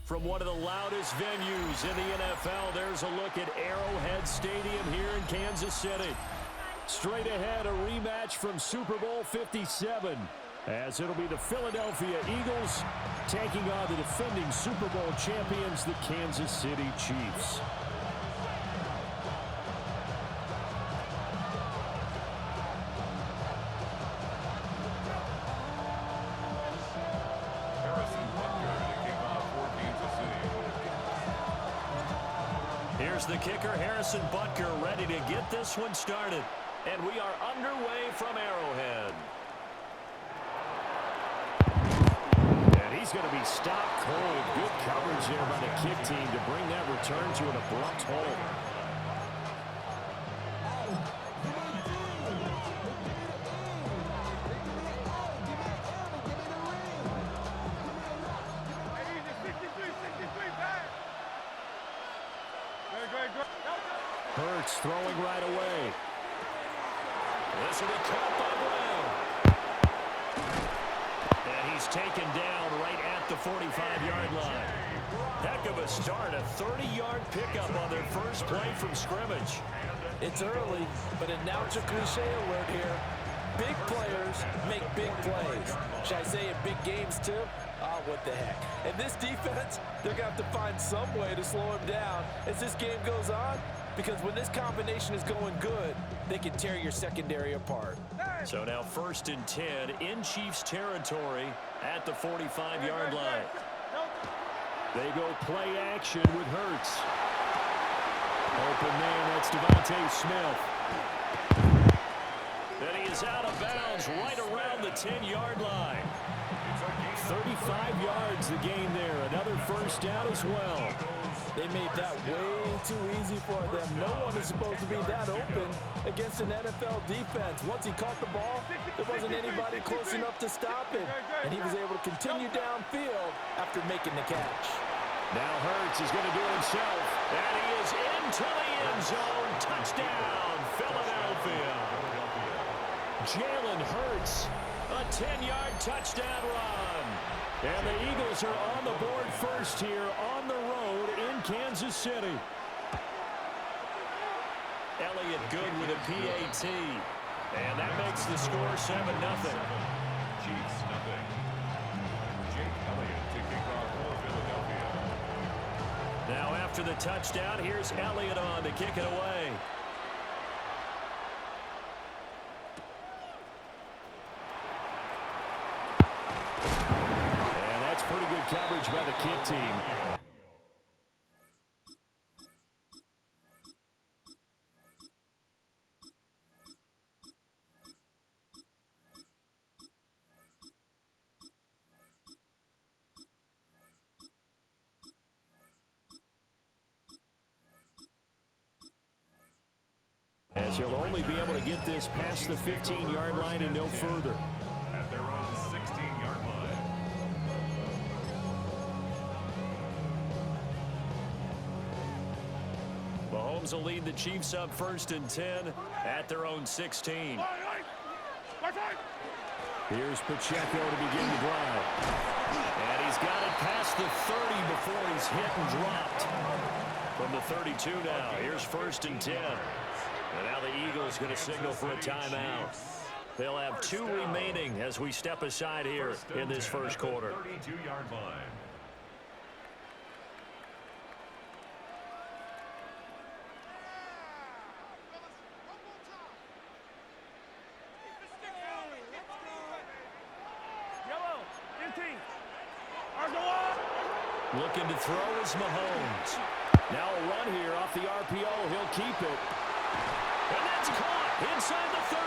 From one of the loudest venues in the NFL, there's a look at Arrowhead Stadium here in Kansas City. Straight ahead, a rematch from Super Bowl 57, as it'll be the Philadelphia Eagles taking on the defending Super Bowl champions, the Kansas City Chiefs. Here's the kicker, Harrison Butker, ready to get this one started. And we are underway from Arrowhead. And he's going to be stopped cold. Good coverage there by the kick team to bring that return to an abrupt halt. Hurts throwing right away. This will be caught by Brown. And he's taken down right at the 45-yard line. Heck of a start, a 30-yard pickup on their first play from scrimmage. It's early, but now it's a cliche alert here. Big players make big plays. Should I say in big games too? Oh, what the heck. And this defense, they're going to have to find some way to slow him down as this game goes on, because when this combination is going good, they can tear your secondary apart. So now 1st and 10 in Chiefs territory at the 45-yard line. They go play action with Hurts. Open man, that's Devontae Smith. And he is out of bounds right around the 10-yard line. 35 yards the gain there. Another first down as well. They made that way too easy for them. No one is supposed to be that open against an NFL defense. Once he caught the ball, there wasn't anybody close enough to stop him. And he was able to continue downfield after making the catch. Now Hurts is going to do it himself. And he is into the end zone. Touchdown, Philadelphia. Jalen Hurts, a 10-yard touchdown run. And the Eagles are on the board first here on the road in Kansas City. Elliott good with a PAT. And that makes the score 7-0. Chiefs nothing. Jake Elliott to kick off for Philadelphia. Now after the touchdown, here's Elliott on to kick it away. Pretty good coverage by the kick team. As he'll only be able to get this past the 15-yard line and no further. At their own 16-yard line. Mahomes will lead the Chiefs up 1st and 10 at their own 16. Here's Pacheco to begin the drive. And he's got it past the 30 before he's hit and dropped. From the 32 now, here's 1st and 10. And now the Eagles going to signal for a timeout. They'll have 2 remaining as we step aside here in this first quarter. 32-yard line. Looking to throw is Mahomes. Now a run here off the RPO. He'll keep it. And that's caught inside the 30.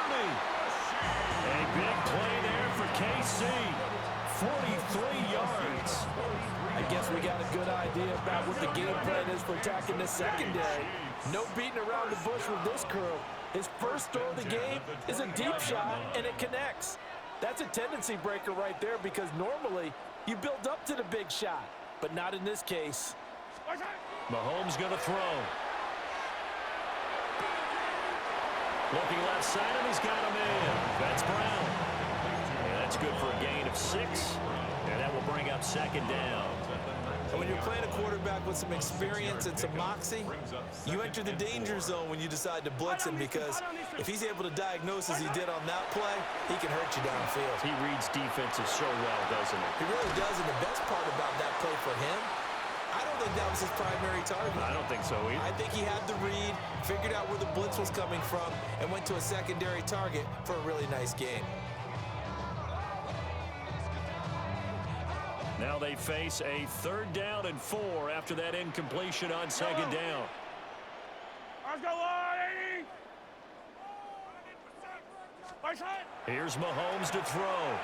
A big play there for KC. 43 yards. I guess we got a good idea about what the game plan is for attacking the secondary. No beating around the bush with this crew. His first throw of the game is a deep shot, and it connects. That's a tendency breaker right there, because normally you build up to the big shot, but not in this case. Mahomes going to throw. Looking left side, and he's got him in. That's Brown. And that's good for a gain of 6. And that will bring up 2nd down. And when you're playing a quarterback with some experience and some moxie, you enter the danger zone when you decide to blitz him, because if he's able to diagnose as he did on that play, he can hurt you downfield. He reads defenses so well, doesn't he? He really does, and the best part about that play for him, I don't think that was his primary target. I don't think so either. I think he had the read, figured out where the blitz was coming from, and went to a secondary target for a really nice game. Now they face a 3rd down and 4 after that incompletion on 2nd down. Let's go, 80! Here's Mahomes to throw.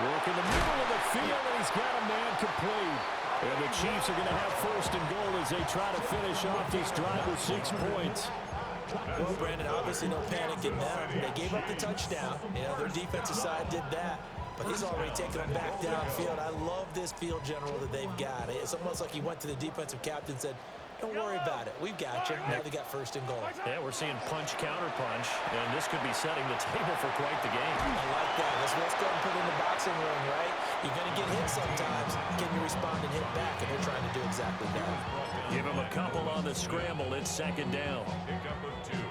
Work in the middle of the field, and he's got a man complete. And the Chiefs are going to have 1st and goal as they try to finish off this drive with 6 points. Well, Brandon, obviously no panic in them. They gave up the touchdown. You know, their defensive side did that. But he's already taken them back downfield. I love this field general that they've got. It's almost like he went to the defensive captain and said, don't worry about it. We've got you. Now they got 1st and goal. Yeah, we're seeing punch, counter punch, and this could be setting the table for quite the game. I like that. That's what's going to put in the boxing ring, right? You're going to get hit sometimes. Can you respond and hit back? And they're trying to do exactly that. Give him a couple on the scramble. It's 2nd down.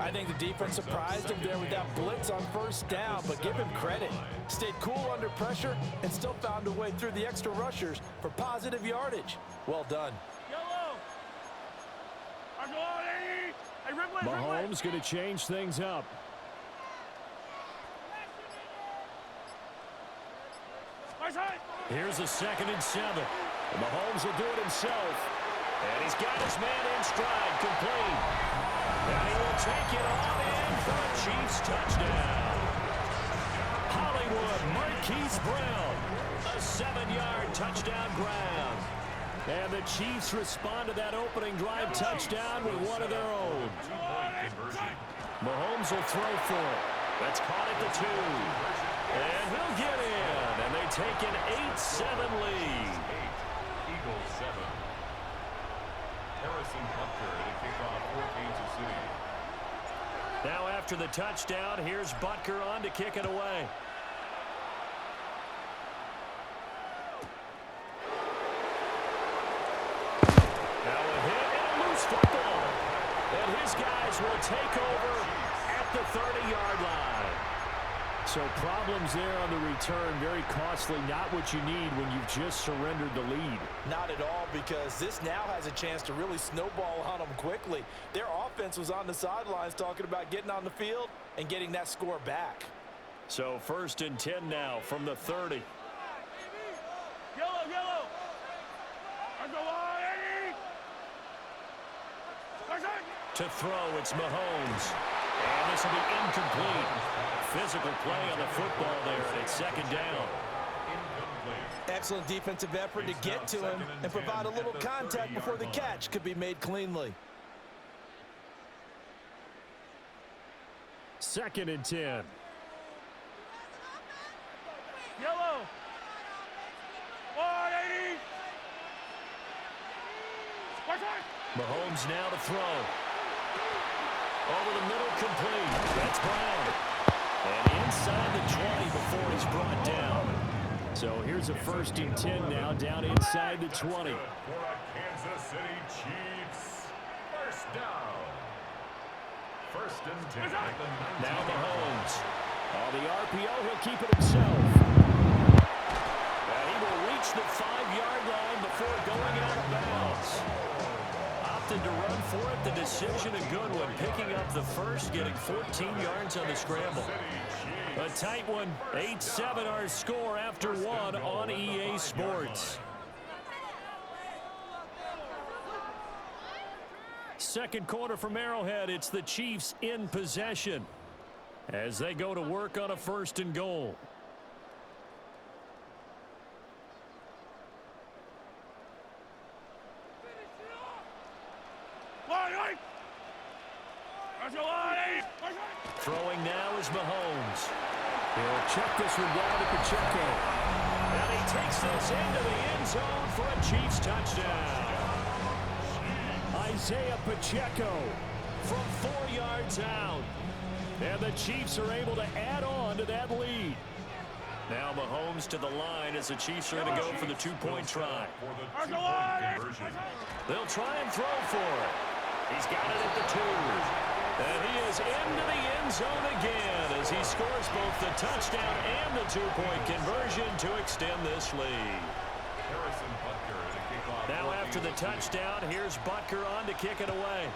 I think the defense surprised him there with that blitz on 1st down, but give him credit. Stayed cool under pressure and still found a way through the extra rushers for positive yardage. Well done. Mahomes going to change things up. Here's a 2nd and 7. And Mahomes will do it himself. And he's got his man in stride, complete. And he will take it on in for a Chiefs touchdown. Hollywood Marquise Brown, a 7-yard touchdown grab. And the Chiefs respond to that opening drive touchdown with one of their own. Mahomes will throw for it. That's caught at the 2. And he'll get in. And they take an 8-7 lead. Eagles 7. Harrison Butker to kick off for Kansas City. Now after the touchdown, here's Butker on to kick it away. And his guys will take over at the 30-yard line. So problems there on the return, very costly, not what you need when you've just surrendered the lead. Not at all, because this now has a chance to really snowball on them quickly. Their offense was on the sidelines talking about getting on the field and getting that score back. So 1st and 10 now from the 30. Yellow! Let's go, 80! To throw, it's Mahomes. And this will be incomplete. Physical play on the football there, and it's 2nd down. Excellent defensive effort to get to him and provide a little contact before the catch could be made cleanly. 2nd and 10. Yellow! 80! Mahomes now to throw. Over the middle, complete. That's Brown. And inside the 20 before he's brought down. So here's a 1st and 10 now, down inside the 20. For a Kansas City Chiefs. 1st down. 1st and 10 at the 19. Now Mahomes. On the RPO, he'll keep it himself. And he will reach the 5-yard line before going out of bounds. Opted to run for it. The decision a good one. Picking up the 1st, getting 14 yards on the scramble. A tight one. 8-7 our score after 1 on EA Sports. 2nd quarter from Arrowhead. It's the Chiefs in possession as they go to work on a 1st and goal. Throwing now is Mahomes. He'll check this one down to Pacheco. And he takes this into the end zone for a Chiefs touchdown. Isaiah Pacheco from 4 yards out. And the Chiefs are able to add on to that lead. Now Mahomes to the line as the Chiefs are going to go for the two-point try. They'll try and throw for it. He's got it at the 2. And he is into the end zone again as he scores both the touchdown and the two-point conversion to extend this lead. Now after the touchdown, here's Butker on to kick it away.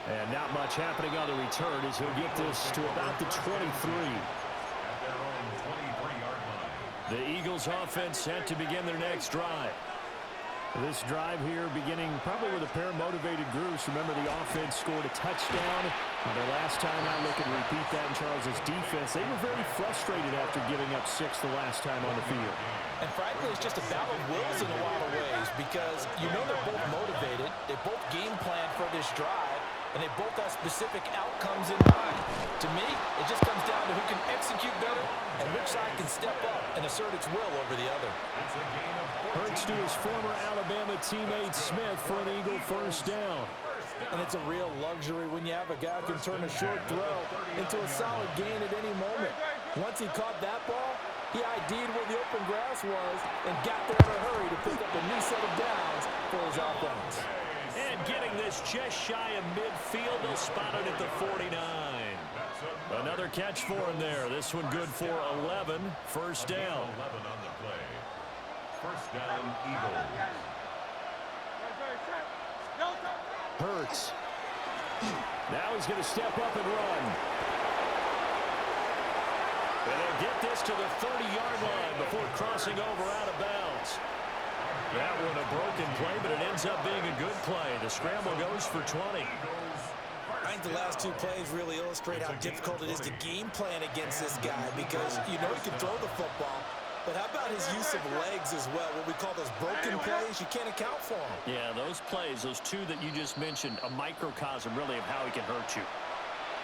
And not much happening on the return as he'll get this to about the 23. The Eagles offense set to begin their next drive. This drive here beginning probably with a pair of motivated groups. Remember, the offense scored a touchdown. Their last time out, looking to repeat that in Charles's defense. They were very frustrated after giving up 6 the last time on the field. And frankly, it's just a battle of wills in a lot of ways because you know they're both motivated. They both game plan for this drive, and they both have specific outcomes in mind. To me, it just comes down to who can execute better and which side can step up and assert its will over the other. Hurts to his former Alabama teammate Smith for an Eagle first down. And it's a real luxury when you have a guy who can turn a short throw into a solid gain at any moment. Once he caught that ball, he ID'd where the open grass was and got there in a hurry to pick up a new set of downs for his offense. And getting this just shy of midfield, they'll spot it at the 49. Another catch for him there. This one good for 11. First down. 11 on the play. First down, Eagles. Hurts. Now he's going to step up and run. And they'll get this to the 30-yard line before crossing over out of bounds. That one a broken play, but it ends up being a good play. The scramble goes for 20. I think the last 2 plays really illustrate how difficult it is to game plan against this guy because you know he can throw the football, but how about his use of legs as well? What we call those broken plays, you can't account for them. Yeah, those plays, those 2 that you just mentioned, a microcosm really of how he can hurt you.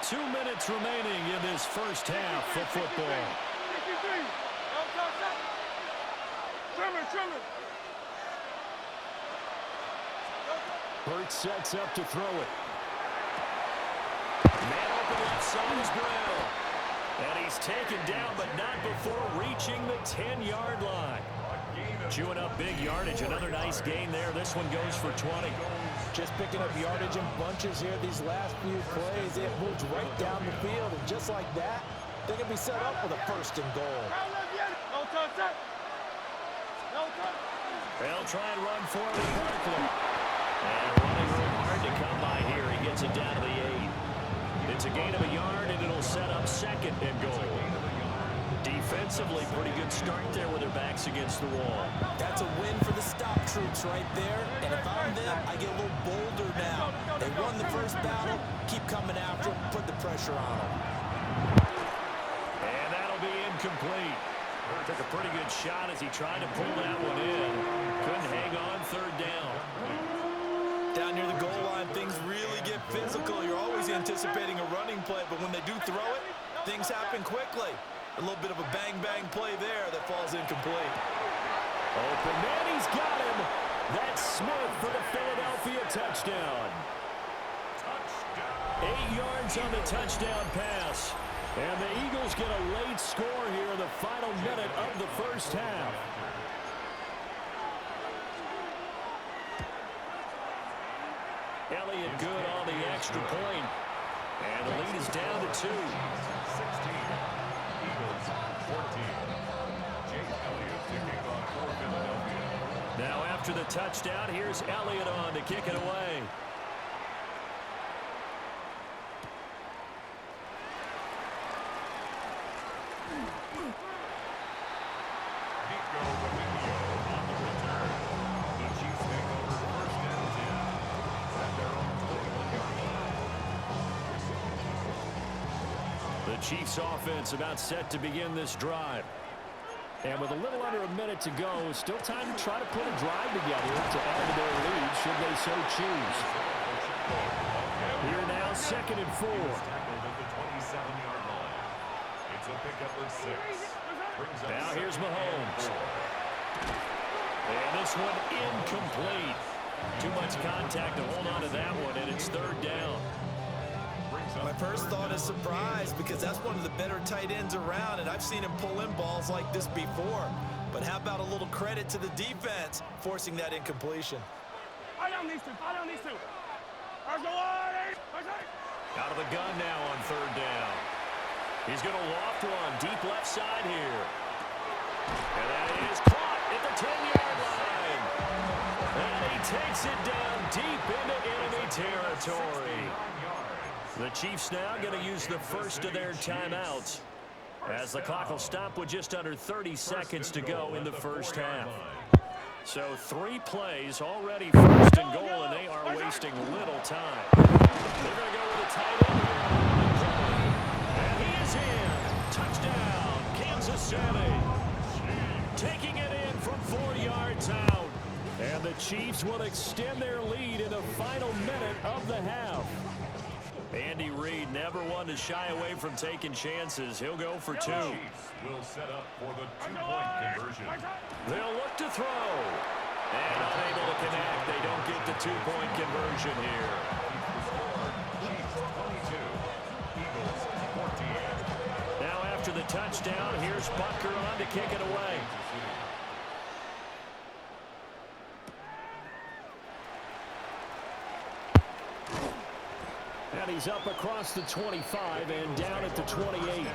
2 minutes remaining in this first half of football. Hurts sets up to throw it. Man open left side is Brown. And he's taken down, but not before reaching the 10-yard line. Chewing up big yardage. Another nice gain there. This one goes for 20. Just picking up yardage in bunches here these last few plays. They have moved right down the field, and just like that, they can be set up with a first and goal. They'll try and run for it in Barkley. And running room hard to come by here. He gets it down to the 8. It's a gain of a yard, and it'll set up second and goal. Defensively, pretty good start there with their backs against the wall. That's a win for the stop troops right there. And if I'm them, I get a little bolder now. They won the first battle. Keep coming after them. Put the pressure on them. And that'll be incomplete. Took a pretty good shot as he tried to pull that one in. Couldn't hang on third down. Down near the goal line, things really get physical. You're always anticipating a running play, but when they do throw it, things happen quickly. A little bit of a bang-bang play there that falls incomplete. Open man, he's got him. That's Smith for the Philadelphia touchdown. 8 yards on the touchdown pass. And the Eagles get a late score here in the final minute of the first half. Elliott good on the extra point. And the lead is down to 2. 16. Eagles 14. Jake Elliott to kick off for Philadelphia. Now after the touchdown, here's Elliott on to kick it away. Chiefs offense about set to begin this drive. And with a little under a minute to go, still time to try to put a drive together to add to their lead should they so choose. Here now, 2nd and 4. It's a pickup of 6. Now here's Mahomes. And this one incomplete. Too much contact to hold on to that one, and it's third down. My first thought is surprise, because that's one of the better tight ends around, and I've seen him pull in balls like this before. But how about a little credit to the defense forcing that incompletion? Out Out of the gun now on third down. He's going to loft one deep left side here. And that is caught at the 10-yard line. And he takes it down deep into enemy territory. The Chiefs now going to use the first of their timeouts, as the clock will stop with just under 30 seconds to go in the first half. So 3 plays already first and goal, and they are wasting little time. They're going to go with a tight end here. And he is in. Touchdown, Kansas City. Taking it in from 4 yards out. And the Chiefs will extend their lead in the final minute of the half. Andy Reid never one to shy away from taking chances. He'll go for 2. Chiefs will set up for the 2-point conversion. They'll look to throw. And unable to connect. They don't get the 2-point conversion here. Chiefs 22, Eagles 14. Now after the touchdown, here's Butker on to kick it away. And he's up across the 25 and down at the 28.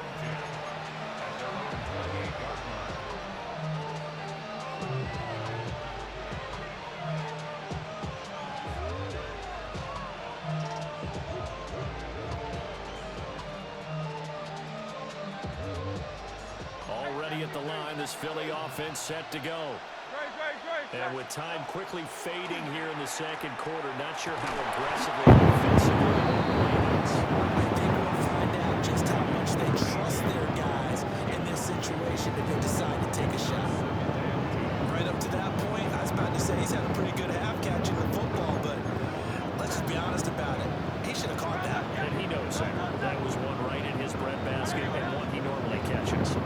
Already at the line, this Philly offense set to go. And with time quickly fading here in the second quarter, not sure how aggressively and offensively they will play this. I think we'll find out just how much they trust their guys in this situation if they decide to take a shot. Right up to that point, I was about to say he's had a pretty good half catching the football, but let's just be honest about it. He should have caught that. And he knows that. That was one right in his breadbasket and one he normally catches.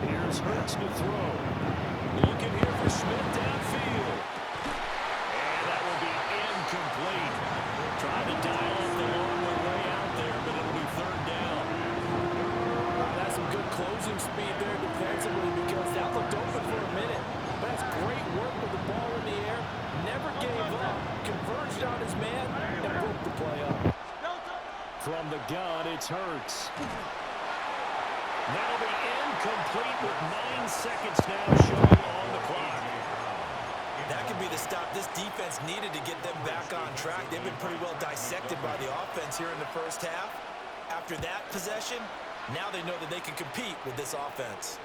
Here's Hurts to throw. Looking here for Smith downfield. And that will be incomplete. Trying to dial up the long way out there, but it'll be third down. That's some good closing speed there defensively, because that looked open for a minute. But that's great work with the ball in the air. Never gave up. Converged on his man and broke the play up. From the gun, it's Hurts. That'll be incomplete with 9 seconds now showing on the clock. That could be the stop this defense needed to get them back on track. They've been pretty well dissected by the offense here in the first half. After that possession, now they know that they can compete with this offense.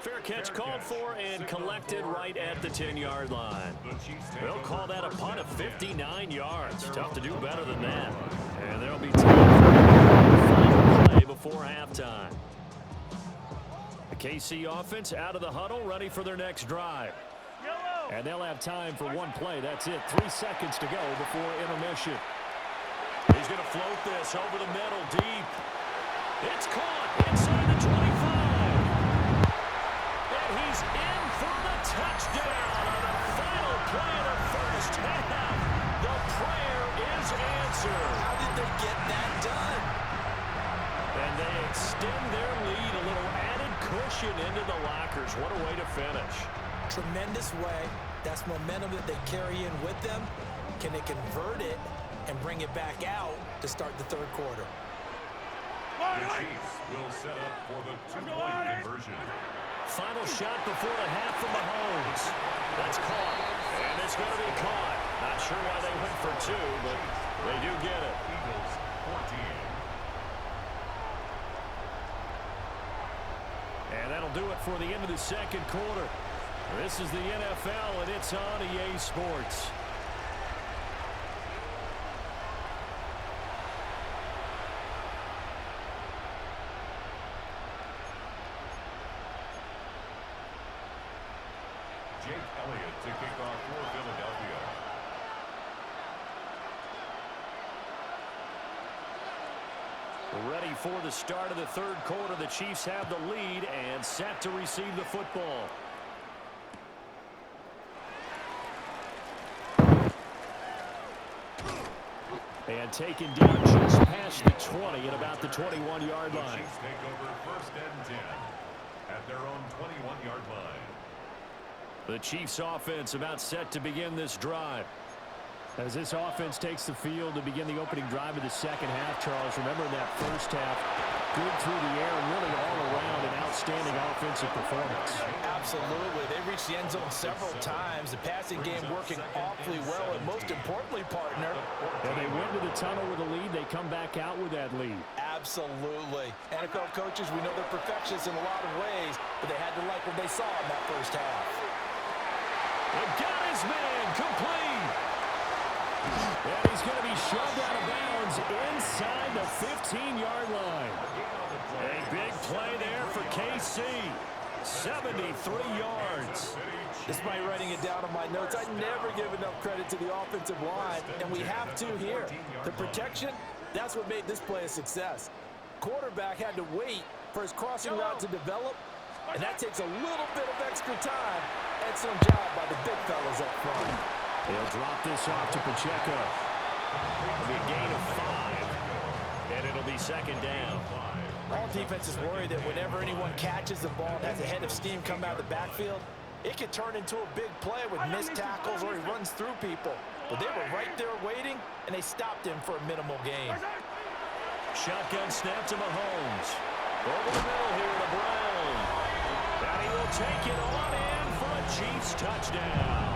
Fair catch called for and collected right at the 10-yard line. They'll call that a punt of 59 yards. Tough to do better than that. And there'll be time for the final play before halftime. The KC offense out of the huddle, ready for their next drive. And they'll have time for one play. That's it. 3 seconds to go before intermission. He's going to float this over the middle deep. It's caught inside the 25. And he's in for the touchdown on the final play of the first half. The prayer is answered. How did they get that done? And they extend their lead, a little added cushion into the lockers. What a way to finish. Tremendous way. That's momentum that they carry in with them. Can they convert it and bring it back out to start the third quarter? The Chiefs will set up for the 2-point conversion. Final shot before the half from Mahomes. That's caught. And it's going to be caught. Not sure why they went for 2, but they do get it. Eagles 14. And that'll do it for the end of the second quarter. This is the NFL, and it's on EA Sports. Jake Elliott to kick off for Philadelphia. Ready for the start of the third quarter. The Chiefs have the lead and set to receive the football. And taken down just past the 20 at about the 21-yard The line. Chiefs take over 1st and 10 at their own 21-yard line. The Chiefs offense about set to begin this drive. As this offense takes the field to begin the opening drive of the second half, Charles, remember in that first half, good through the air and really all around an outstanding offensive performance. Absolutely. They reached the end zone several times. The passing game working awfully well, and most importantly, partner, And they went to the tunnel with a lead. They come back out with that lead. absolutely. NFL coaches, we know they're perfectionists in a lot of ways, but they had to like what they saw in that first half. And got his man complete. And he's going to be shoved out of bounds inside the 15-yard line. A big play there for KC. 73 yards. Despite writing it down on my notes, I never give enough credit to the offensive line, and we have to here. The protection, that's what made this play a success. Quarterback had to wait for his crossing route to develop, and that takes a little bit of extra time. Excellent job by the big fellas up front. They'll drop this off to Pacheco. It'll be a gain of 5, and it'll be second down. All defenses worry that whenever anyone catches the ball and has a head of steam come out of the backfield, it could turn into a big play with missed tackles or he runs through people. But they were right there waiting, and they stopped him for a minimal gain. Shotgun snap to Mahomes. Over the middle here to Brown. And he will take it on in for a Chiefs touchdown.